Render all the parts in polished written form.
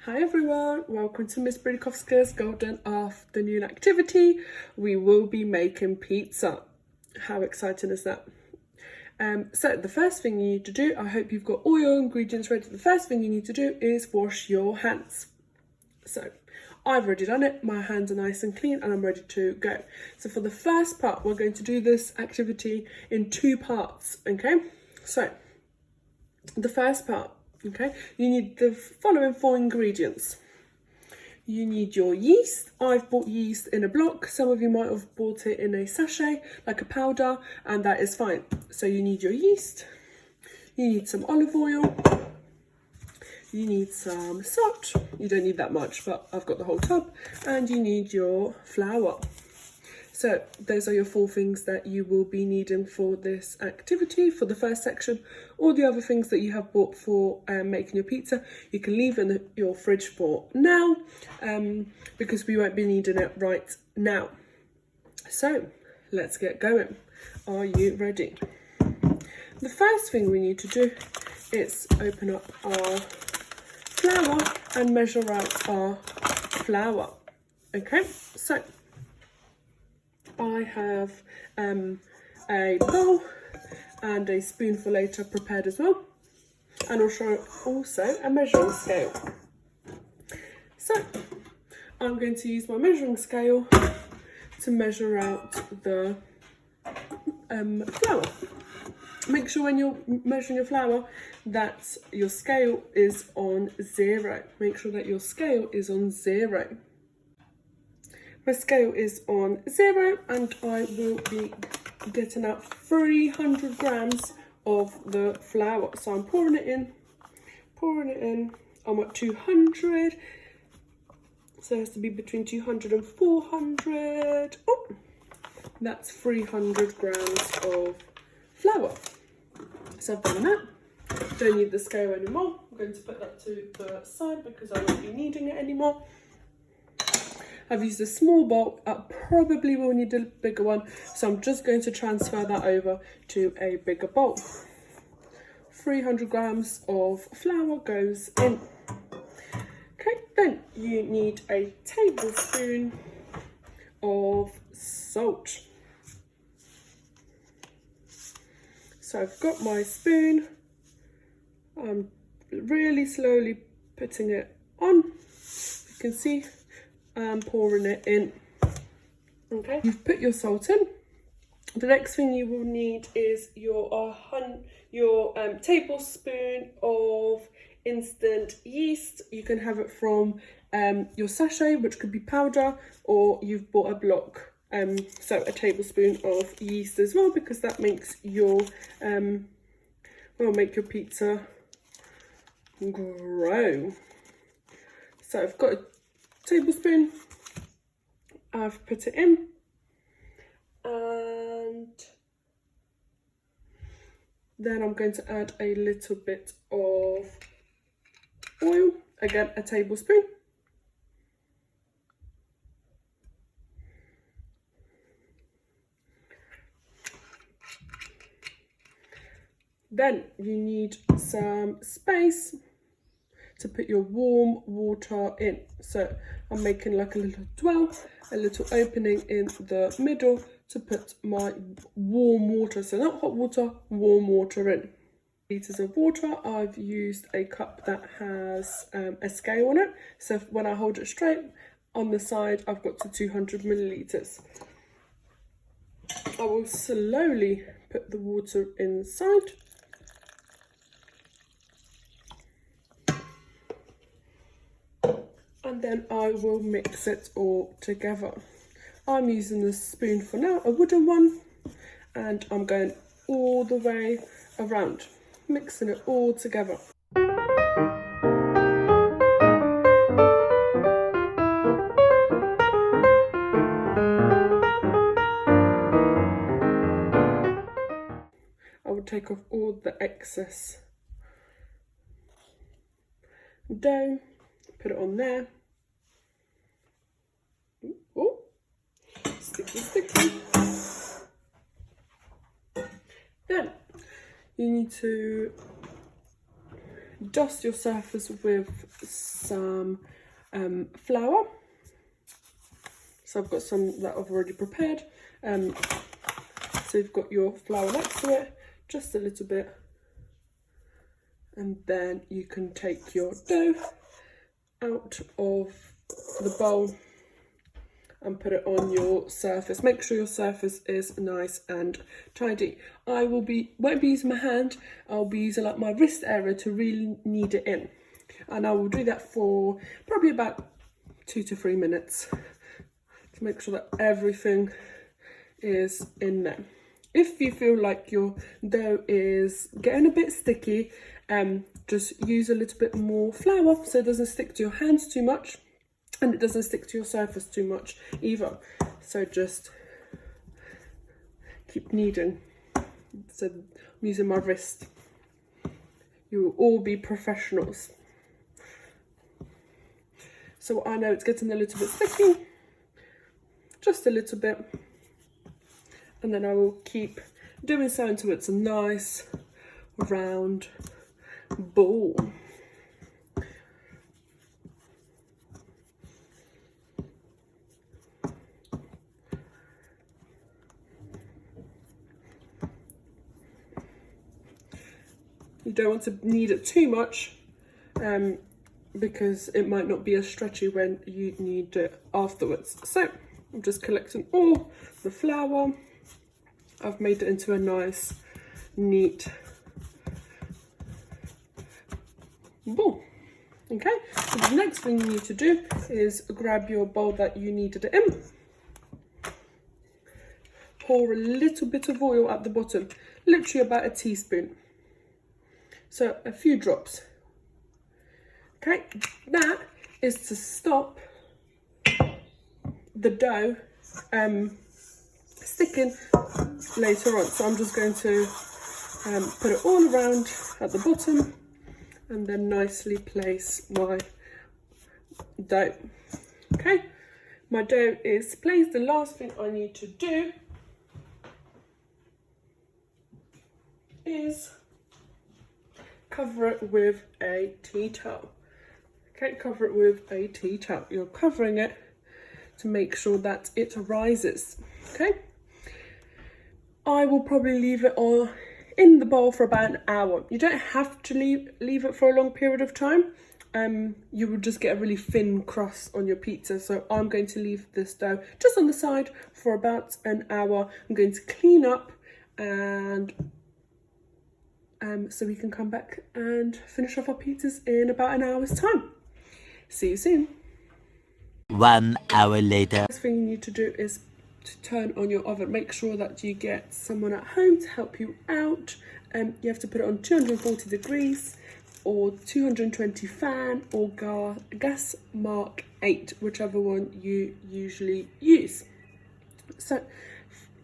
Hi everyone, welcome to Miss Brynikowska's Golden Afternoon Activity. We will be making pizza. How exciting is that? So the first thing you need to do, I hope you've got all your ingredients ready. The first thing you need to do is wash your hands. So I've already done it, my hands are nice and clean and I'm ready to go. So for the first part, we're going to do this activity in two parts, okay? So the first part, okay, you need the following 4 ingredients. You need your yeast. I've bought yeast in a block. Some of you might have bought it in a sachet, like a powder, and that is fine. So you need your yeast, you need some olive oil, you need some salt. You don't need that much, but I've got the whole tub. And you need your flour. So those are your 4 things that you will be needing for this activity, for the first section. All the other things that you have bought for making your pizza, you can leave in your fridge for now, because we won't be needing it right now. So let's get going. Are you ready? The first thing we need to do is open up our flour and measure out our flour. Okay, so I have a bowl and a spoon for later prepared as well, and also a measuring scale. So I'm going to use my measuring scale to measure out the flour. Make sure when you're measuring your flour that your scale is on 0. Make sure that your scale is on 0. My scale is on 0 and I will be getting out 300 grams of the flour. So I'm pouring it in. I'm at 200. So it has to be between 200 and 400. Oh, that's 300 grams of flour. So I've done that. Don't need the scale anymore. I'm going to put that to the side because I won't be needing it anymore. I've used a small bowl, I probably will need a bigger one, so I'm just going to transfer that over to a bigger bowl. 300 grams of flour goes in. Okay, then you need a tablespoon of salt. So I've got my spoon, I'm really slowly putting it on, you can see. And pouring it in. Okay, you've put your salt in. The next thing you will need is your tablespoon of instant yeast. You can have it from your sachet, which could be powder, or you've bought a block. So a tablespoon of yeast as well, because that makes your make your pizza grow. So I've got a tablespoon, I've put it in, and then I'm going to add a little bit of oil, again a tablespoon. Then you need some space to put your warm water in. So I'm making like a little dwell, a little opening in the middle to put my warm water, so not hot water, warm water in. Liters of water, I've used a cup that has a scale on it, so when I hold it straight on the side I've got to 200 milliliters. I will slowly put the water inside. And then I will mix it all together. I'm using this spoon for now, a wooden one, and I'm going all the way around, mixing it all together. I will take off all the excess dough, put it on there. Oh, sticky. Then you need to dust your surface with some flour. So I've got some that I've already prepared. So you've got your flour next to it, just a little bit. And then you can take your dough out of the bowl and put it on your surface. Make sure your surface is nice and tidy. I won't be using my hand, I'll be using like my wrist area to really knead it in. And I will do that for probably about 2 to 3 minutes to make sure that everything is in there. If you feel like your dough is getting a bit sticky, just use a little bit more flour so it doesn't stick to your hands too much. And it doesn't stick to your surface too much either. So just keep kneading. So I'm using my wrist. You will all be professionals. So I know it's getting a little bit sticky. Just a little bit. And then I will keep doing so until it's a nice round ball. You don't want to knead it too much because it might not be as stretchy when you knead it afterwards. So I'm just collecting all the flour. I've made it into a nice, neat ball. Okay, so the next thing you need to do is grab your bowl that you kneaded it in. Pour a little bit of oil at the bottom, literally about a teaspoon. So a few drops. Okay, that is to stop the dough sticking later on. So I'm just going to put it all around at the bottom and then nicely place my dough. Okay, my dough is placed. The last thing I need to do is cover it with a tea towel. Okay, cover it with a tea towel. You're covering it to make sure that it rises. Okay, I will probably leave it all in the bowl for about an hour. You don't have to leave it for a long period of time. You will just get a really thin crust on your pizza. So I'm going to leave this dough just on the side for about an hour. I'm going to clean up and so we can come back and finish off our pizzas in about an hour's time. See you soon. 1 hour later. The first thing you need to do is to turn on your oven. Make sure that you get someone at home to help you out. You have to put it on 240 degrees or 220 fan or gas mark 8, whichever one you usually use. So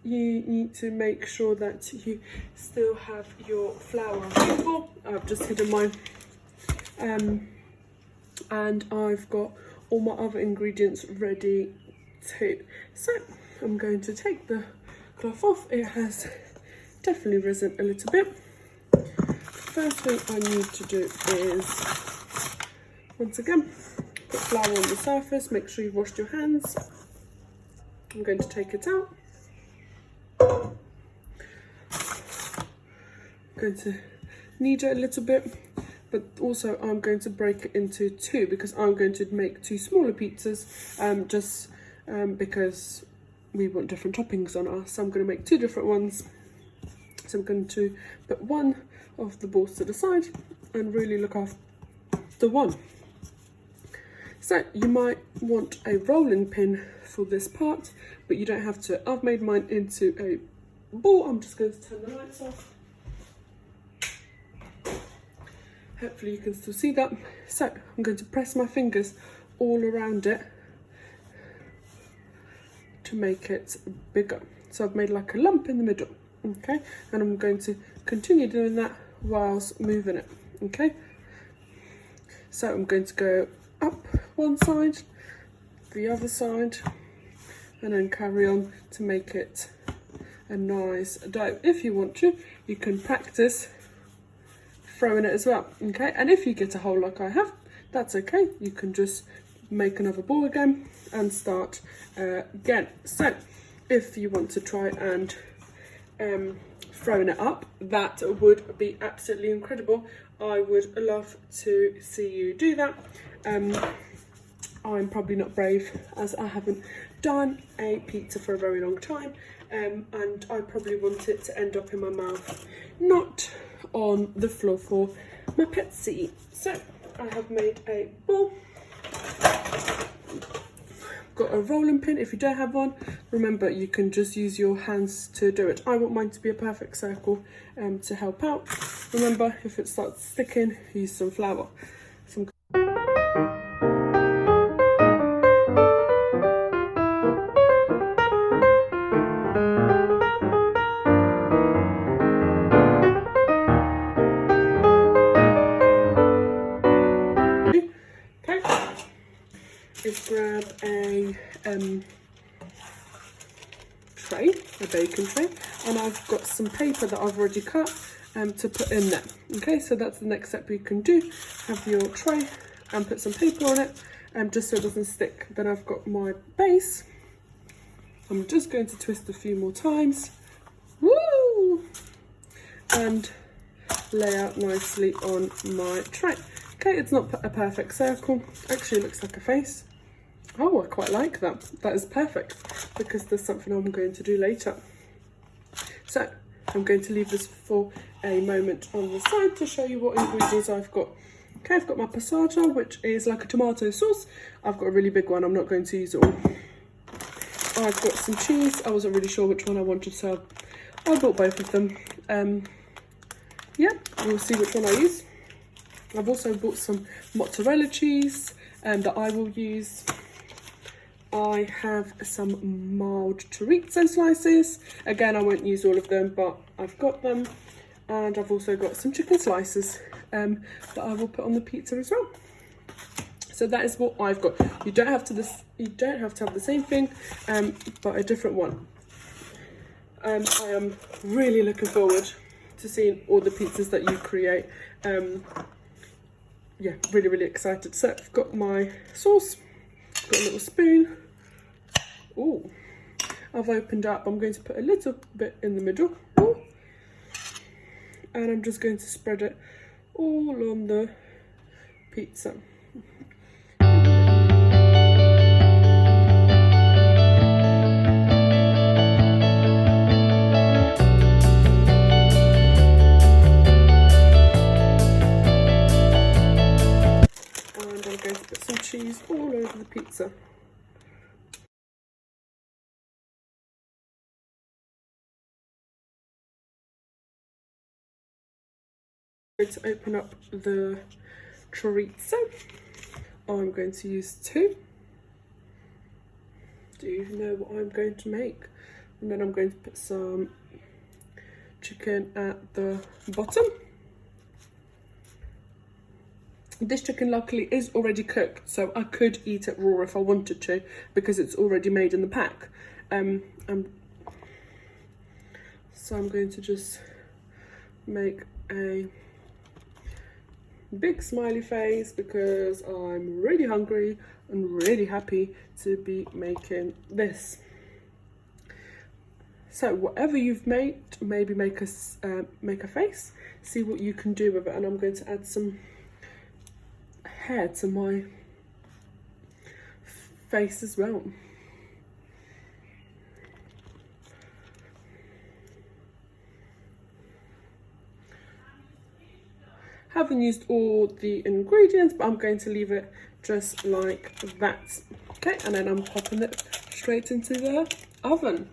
you need to make sure that you still have your flour available. I've just hidden mine. And I've got all my other ingredients ready too. So I'm going to take the cloth off. It has definitely risen a little bit. First thing I need to do is, once again, put flour on the surface. Make sure you've washed your hands. I'm going to take it out. I'm going to knead it a little bit, but also I'm going to break it into 2 because I'm going to make 2 smaller pizzas because we want different toppings on ours. So I'm going to make 2 different ones. So I'm going to put one of the balls to the side and really look after one. So you might want a rolling pin for this part, but you don't have to. I've made mine into a ball. I'm just going to turn the lights off. Hopefully you can still see that. So I'm going to press my fingers all around it to make it bigger. So I've made like a lump in the middle, okay? And I'm going to continue doing that whilst moving it, okay? So I'm going to go up one side, the other side, and then carry on to make it a nice dough. If you want to, you can practice throw in it as well, okay? And if you get a hole like I have, that's okay. You can just make another ball again and start again. So if you want to try and throw it up, that would be absolutely incredible. I would love to see you do that. I'm probably not brave, as I haven't done a pizza for a very long time, and I probably want it to end up in my mouth, not on the floor for my pets to eat. So I have made a ball. Got a rolling pin. If you don't have one, remember you can just use your hands to do it. I want mine to be a perfect circle to help out. Remember, if it starts sticking, use some flour. Is grab a tray, a baking tray, and I've got some paper that I've already cut to put in there. Okay, so that's the next step you can do. Have your tray and put some paper on it, just so it doesn't stick. Then I've got my base. I'm just going to twist a few more times. Woo! And lay out nicely on my tray. Okay, it's not a perfect circle. Actually, it looks like a face. Oh, I quite like that. That is perfect because there's something I'm going to do later. So I'm going to leave this for a moment on the side to show you what ingredients I've got. Okay, I've got my passata, which is like a tomato sauce. I've got a really big one. I'm not going to use it all. I've got some cheese. I wasn't really sure which one I wanted, so I bought both of them. Yeah, we'll see which one I use. I've also bought some mozzarella cheese that I will use. I have some mild chorizo slices. Again, I won't use all of them, but I've got them. And I've also got some chicken slices that I will put on the pizza as well. So that is what I've got. You don't have to have the same thing, but a different one. I am really looking forward to seeing all the pizzas that you create. Yeah, really, really excited. So I've got my sauce, got a little spoon. Ooh, I've opened up. I'm going to put a little bit in the middle. Ooh. And I'm just going to spread it all on the pizza. Cheese all over the pizza. I'm going to open up the chorizo. I'm going to use 2. Do you know what I'm going to make? And then I'm going to put some chicken at the bottom. This chicken luckily is already cooked, so I could eat it raw if I wanted to, because it's already made in the pack. So I'm going to just make a big smiley face because I'm really hungry and really happy to be making this. So whatever you've made, maybe make a face, see what you can do with it. And I'm going to add some hair to my face as well. Haven't used all the ingredients, but I'm going to leave it just like that. Okay, and then I'm popping it straight into the oven.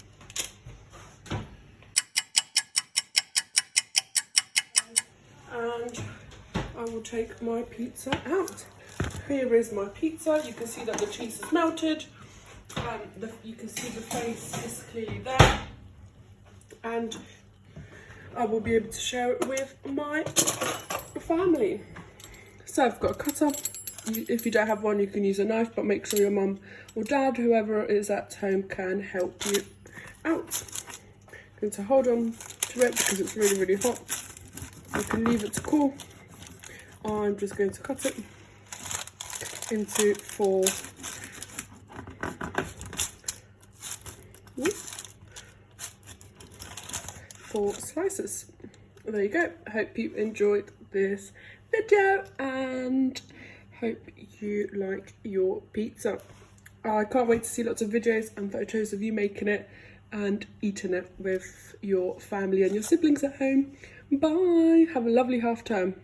And I will take my pizza out. Here is my pizza. You can see that the cheese is melted. You can see the face is clearly there. And I will be able to share it with my family. So I've got a cutter. If you don't have one, you can use a knife, but make sure your mum or dad, whoever is at home, can help you out. I'm going to hold on to it because it's really, really hot. You can leave it to cool. I'm just going to cut it into four slices. There you go. Hope you enjoyed this video and hope you like your pizza. I can't wait to see lots of videos and photos of you making it and eating it with your family and your siblings at home. Bye. Have a lovely half term.